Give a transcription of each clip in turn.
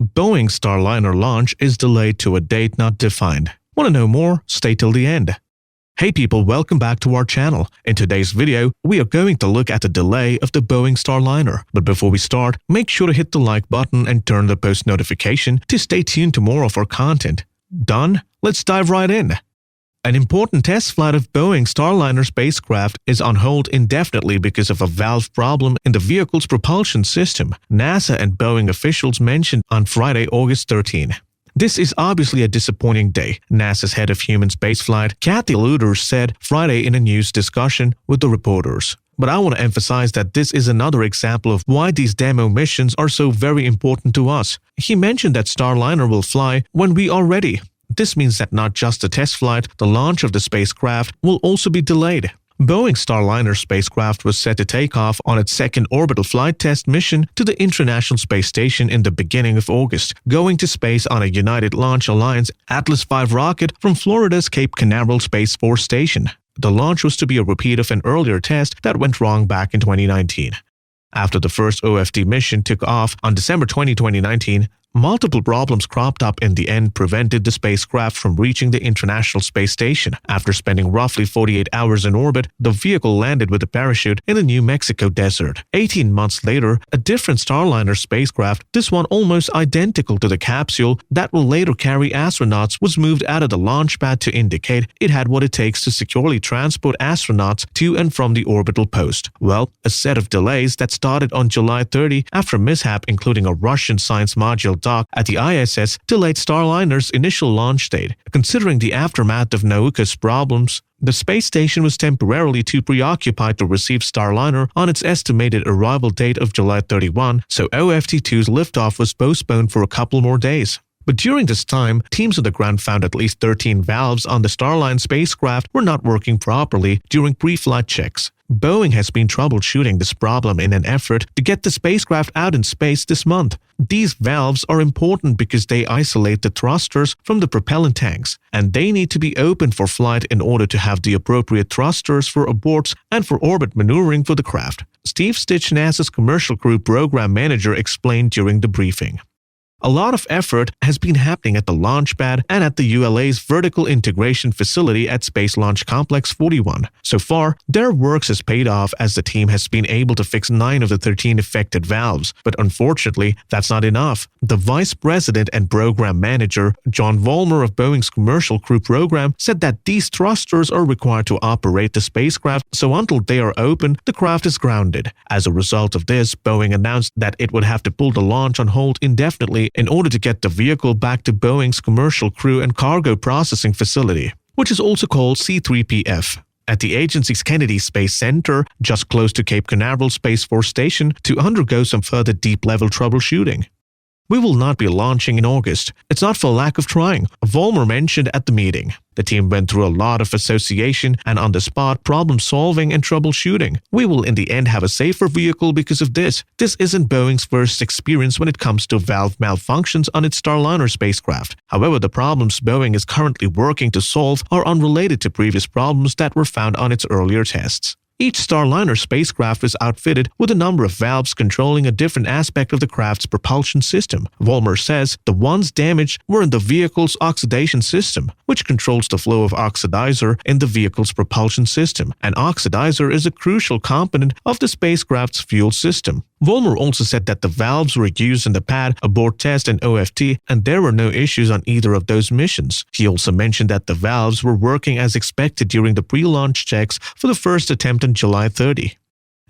Boeing Starliner launch is delayed to a date not defined. Want to know more? Stay till the end. Hey people, welcome back to our channel. In today's video, we are going to look at the delay of the Boeing Starliner. But before we start, make sure to hit the like button and turn the post notification to stay tuned to more of our content. Done? Let's dive right in. An important test flight of Boeing Starliner spacecraft is on hold indefinitely because of a valve problem in the vehicle's propulsion system, NASA and Boeing officials mentioned on Friday, August 13. This is obviously a disappointing day, NASA's head of human spaceflight, Kathy Lueders, said Friday in a news discussion with the reporters. But I want to emphasize that this is another example of why these demo missions are so very important to us. He mentioned that Starliner will fly when we are ready. This means that not just the test flight, the launch of the spacecraft will also be delayed. Boeing Starliner spacecraft was set to take off on its second Orbital Flight Test mission to the International Space Station in the beginning of August, going to space on a United Launch Alliance Atlas V rocket from Florida's Cape Canaveral Space Force Station. The launch was to be a repeat of an earlier test that went wrong back in 2019. After the first OFT mission took off on December 20, 2019, multiple problems cropped up in the end prevented the spacecraft from reaching the International Space Station. After spending roughly 48 hours in orbit, the vehicle landed with a parachute in the New Mexico desert. 18 months later, a different Starliner spacecraft, this one almost identical to the capsule that will later carry astronauts, was moved out of the launch pad to indicate it had what it takes to securely transport astronauts to and from the orbital post. Well, a set of delays that started on July 30 after a mishap including a Russian science module dock at the ISS delayed Starliner's initial launch date. Considering the aftermath of Nauka's problems, the space station was temporarily too preoccupied to receive Starliner on its estimated arrival date of July 31, so OFT-2's liftoff was postponed for a couple more days. But during this time, teams on the ground found at least 13 valves on the Starliner spacecraft were not working properly during pre-flight checks. Boeing has been troubleshooting this problem in an effort to get the spacecraft out in space this month. These valves are important because they isolate the thrusters from the propellant tanks, and they need to be open for flight in order to have the appropriate thrusters for aborts and for orbit maneuvering for the craft. Steve Stitch, NASA's Commercial Crew Program Manager, explained during the briefing. A lot of effort has been happening at the launch pad and at the ULA'S vertical integration facility at Space Launch Complex 41. So far, their work has paid off as the team has been able to fix 9 of the 13 affected valves. But unfortunately, that's not enough. The Vice President and Program Manager, John Vollmer of Boeing's Commercial Crew Program, said that these thrusters are required to operate the spacecraft, so until they are open, the craft is grounded. As a result of this, Boeing announced that it would have to pull the launch on hold indefinitely in order to get the vehicle back to Boeing's Commercial Crew and Cargo Processing Facility, which is also called C3PF, at the agency's Kennedy Space Center, just close to Cape Canaveral Space Force Station, to undergo some further deep-level troubleshooting. We will not be launching in August. It's not for lack of trying, Vollmer mentioned at the meeting. The team went through a lot of association and on-the-spot problem-solving and troubleshooting. We will in the end have a safer vehicle because of this. This isn't Boeing's first experience when it comes to valve malfunctions on its Starliner spacecraft. However, the problems Boeing is currently working to solve are unrelated to previous problems that were found on its earlier tests. Each Starliner spacecraft is outfitted with a number of valves controlling a different aspect of the craft's propulsion system. Vollmer says the ones damaged were in the vehicle's oxidation system, which controls the flow of oxidizer in the vehicle's propulsion system. An oxidizer is a crucial component of the spacecraft's fuel system. Vollmer also said that the valves were used in the pad, abort test, and OFT, and there were no issues on either of those missions. He also mentioned that the valves were working as expected during the pre-launch checks for the first attempt on July 30.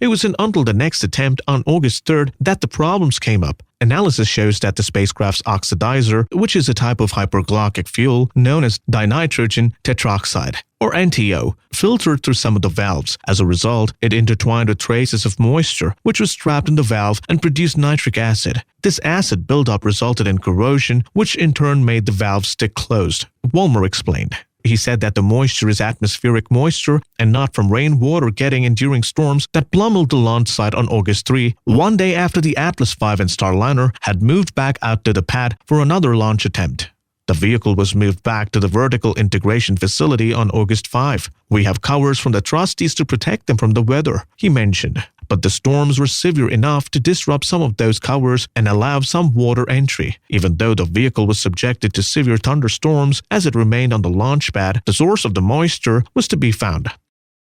It wasn't until the next attempt on August 3rd that the problems came up. Analysis shows that the spacecraft's oxidizer, which is a type of hyperglockic fuel known as dinitrogen tetroxide, or NTO, filtered through some of the valves. As a result, it intertwined with traces of moisture, which was trapped in the valve and produced nitric acid. This acid buildup resulted in corrosion, which in turn made the valve stick closed, Vollmer explained. He said that the moisture is atmospheric moisture and not from rainwater getting in during storms that plummeled the launch site on August 3, one day after the Atlas V and Starliner had moved back out to the pad for another launch attempt. The vehicle was moved back to the vertical integration facility on August 5. We have covers from the trustees to protect them from the weather, he mentioned. but the storms were severe enough to disrupt some of those covers and allow some water entry. Even though the vehicle was subjected to severe thunderstorms as it remained on the launch pad, the source of the moisture was to be found.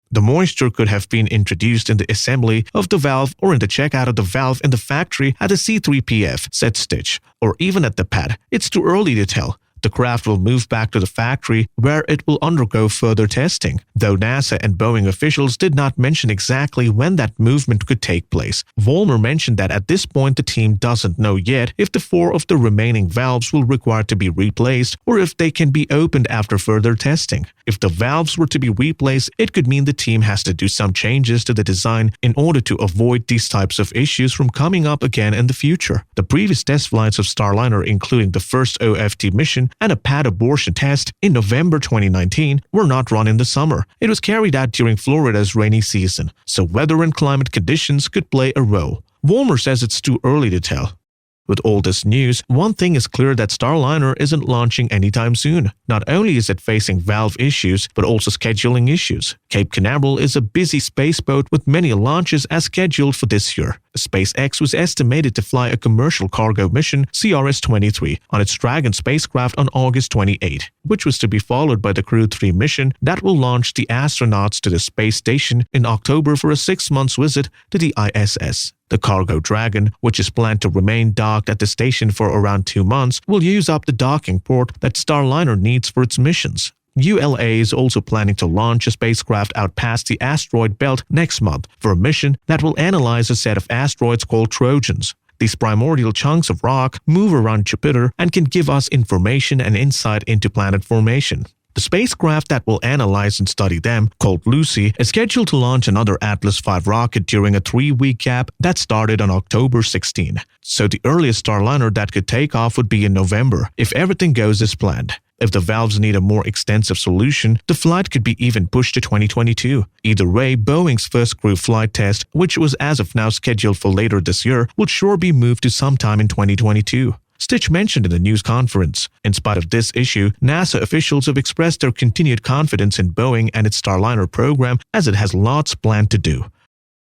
The moisture could have been introduced in the assembly of the valve or in the checkout of the valve in the factory at the C3PF, said Stitch, or even at the pad. It's too early to tell. The craft will move back to the factory where it will undergo further testing, though NASA and Boeing officials did not mention exactly when that movement could take place. Vollmer mentioned that at this point the team doesn't know yet if the 4 of the remaining valves will require to be replaced or if they can be opened after further testing. If the valves were to be replaced, it could mean the team has to do some changes to the design in order to avoid these types of issues from coming up again in the future. The previous test flights of Starliner, including the first OFT mission and a pad abortion test in November 2019, were not run in the summer. It was carried out during Florida's rainy season, so weather and climate conditions could play a role. Vollmer says it's too early to tell. With all this news, one thing is clear that Starliner isn't launching anytime soon. Not only is it facing valve issues, but also scheduling issues. Cape Canaveral is a busy spaceboat with many launches as scheduled for this year. SpaceX was estimated to fly a commercial cargo mission, CRS-23, on its Dragon spacecraft on August 28, which was to be followed by the Crew 3 mission that will launch the astronauts to the space station in October for a 6-month visit to the ISS. The cargo Dragon, which is planned to remain docked at the station for around 2 months, will use up the docking port that Starliner needs for its missions. ULA is also planning to launch a spacecraft out past the asteroid belt next month for a mission that will analyze a set of asteroids called Trojans. These primordial chunks of rock move around Jupiter and can give us information and insight into planet formation. The spacecraft that will analyze and study them, called Lucy, is scheduled to launch another Atlas V rocket during a 3-week gap that started on October 16. So the earliest Starliner that could take off would be in November, if everything goes as planned. If the valves need a more extensive solution, the flight could be even pushed to 2022. Either way, Boeing's first crew flight test, which was as of now scheduled for later this year, will sure be moved to sometime in 2022. Stitch mentioned in the news conference. In spite of this issue, NASA officials have expressed their continued confidence in Boeing and its Starliner program as it has lots planned to do.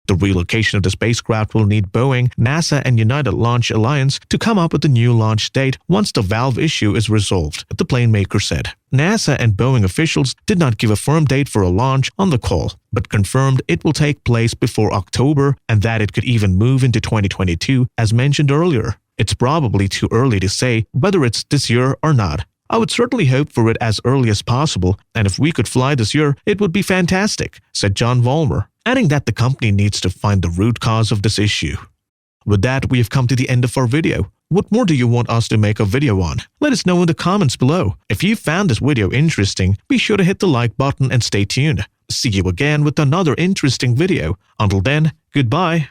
The relocation of the spacecraft will need Boeing, NASA, and United Launch Alliance to come up with a new launch date once the valve issue is resolved, the plane maker said. NASA and Boeing officials did not give a firm date for a launch on the call, but confirmed it will take place before October and that it could even move into 2022, as mentioned earlier. It's probably too early to say whether it's this year or not. I would certainly hope for it as early as possible, and if we could fly this year, it would be fantastic, said John Vollmer, adding that the company needs to find the root cause of this issue. With that, we have come to the end of our video. What more do you want us to make a video on? Let us know in the comments below. If you found this video interesting, be sure to hit the like button and stay tuned. See you again with another interesting video. Until then, goodbye.